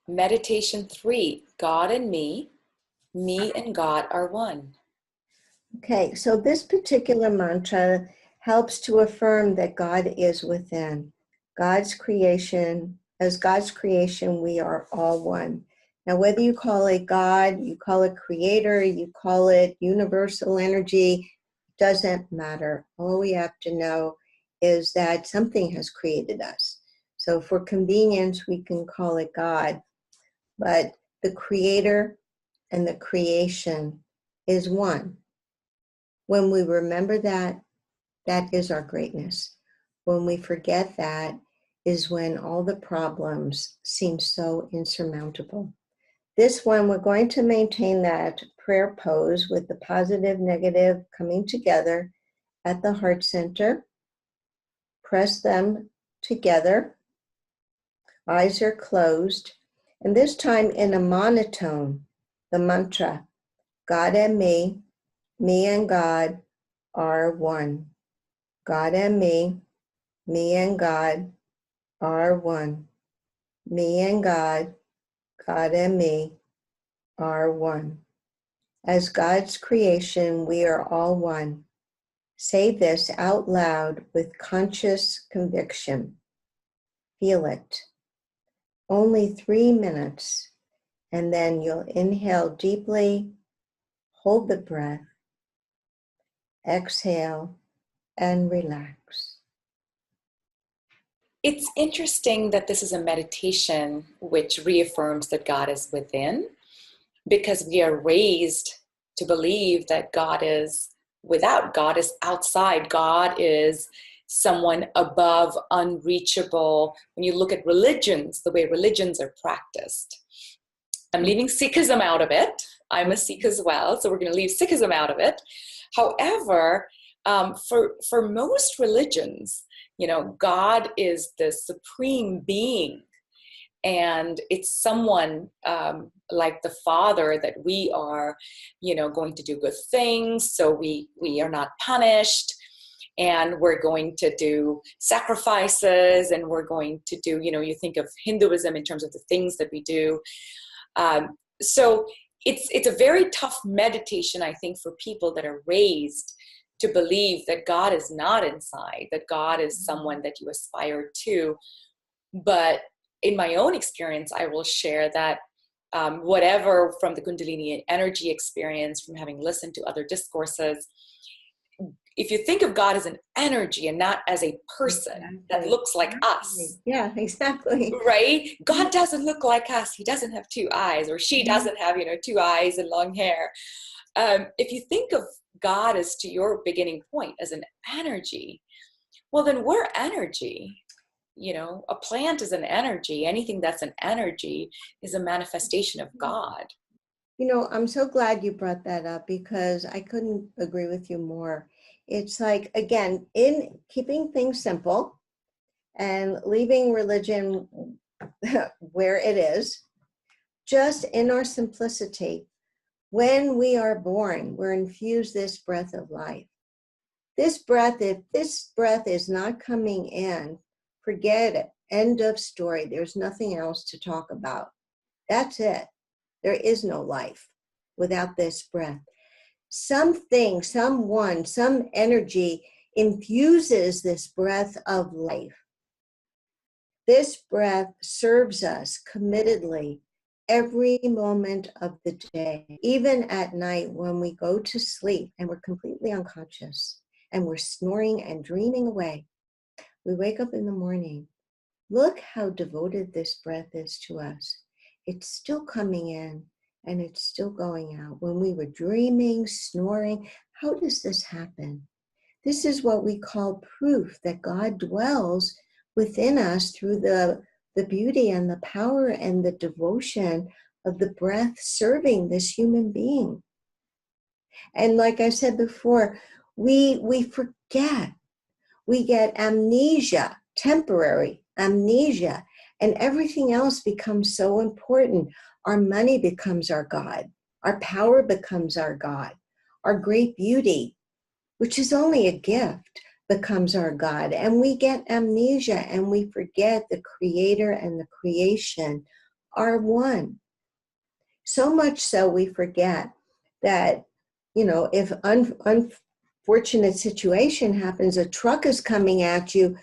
Meditation 3, God and me and God are one. Okay, so this particular mantra helps to affirm that God is within. God's creation, as God's creation, we are all one. Now, whether you call it God, you call it creator, you call it universal energy, doesn't matter. All we have to know is that something has created us. So for convenience, we can call it God, but the creator and the creation is one. When we remember that, that is our greatness. When we forget that is when all the problems seem so insurmountable. This one, we're going to maintain that prayer pose with the positive, negative coming together at the heart center. Press them together. Eyes are closed. And this time in a monotone, the mantra, God and me and God are one. God and me and God are one. Me and God and me are one. As God's creation, we are all one. Say this out loud with conscious conviction. Feel it. Only 3 minutes, and then you'll inhale deeply, hold the breath, exhale, and relax. It's interesting that this is a meditation which reaffirms that God is within, because we are raised to believe that God is without, God is outside, God is someone above, unreachable. When you look at religions, the way religions are practiced. I'm leaving Sikhism out of it. I'm a Sikh as well, so we're going to leave Sikhism out of it. However, for most religions, God is the supreme being, and it's someone like the Father that we are, going to do good things, so we are not punished, and we're going to do sacrifices, and we're going to do, you think of Hinduism in terms of the things that we do. So it's a very tough meditation, I think, for people that are raised to believe that God is not inside, that God is someone that you aspire to. But in my own experience, I will share that whatever from the Kundalini energy experience, from having listened to other discourses, if you think of God as an energy and not as a person that looks like us. Yeah, exactly. Right? God doesn't look like us. He doesn't have 2 eyes, or she doesn't have, 2 eyes and long hair. If you think of God as, to your beginning point, as an energy, well, then we're energy. A plant is an energy. Anything that's an energy is a manifestation of God. I'm so glad you brought that up, because I couldn't agree with you more. It's like, again, in keeping things simple and leaving religion where it is, just in our simplicity, when we are born, we're infused this breath of life. This breath, if this breath is not coming in, forget it. End of story. There's nothing else to talk about. That's it. There is no life without this breath. Something, someone, some energy infuses this breath of life. This breath serves us committedly every moment of the day, even at night when we go to sleep and we're completely unconscious and we're snoring and dreaming away. We wake up in the morning. Look how devoted this breath is to us. It's still coming in and it's still going out. When we were dreaming, snoring, how does this happen? This is what we call proof that God dwells within us through the beauty and the power and the devotion of the breath serving this human being. And like I said before, we forget. We get amnesia, temporary amnesia, and everything else becomes so important. Our money becomes our God. Our power becomes our God. Our great beauty, which is only a gift, becomes our God. And we get amnesia and we forget the creator and the creation are one. So much so we forget that, if unfortunate situation happens, a truck is coming at you,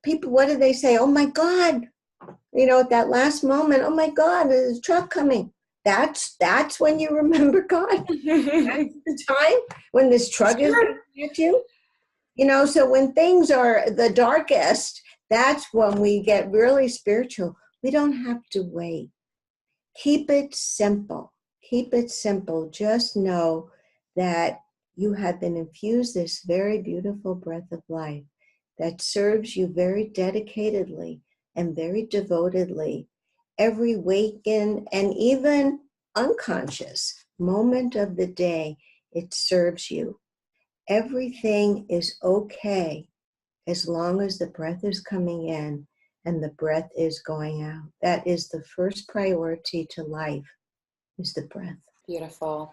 people, what do they say? Oh my God, at that last moment, oh my God, there's a truck coming. That's when you remember God. That's the time when this truck is coming at you. So when things are the darkest, that's when we get really spiritual. We don't have to wait. Keep it simple. Keep it simple. Just know that you have been infused this very beautiful breath of life that serves you very dedicatedly and very devotedly every waken and even unconscious moment of the day. It serves you. Everything is okay as long as the breath is coming in and the breath is going out. That is the first priority to life, is the breath. Beautiful.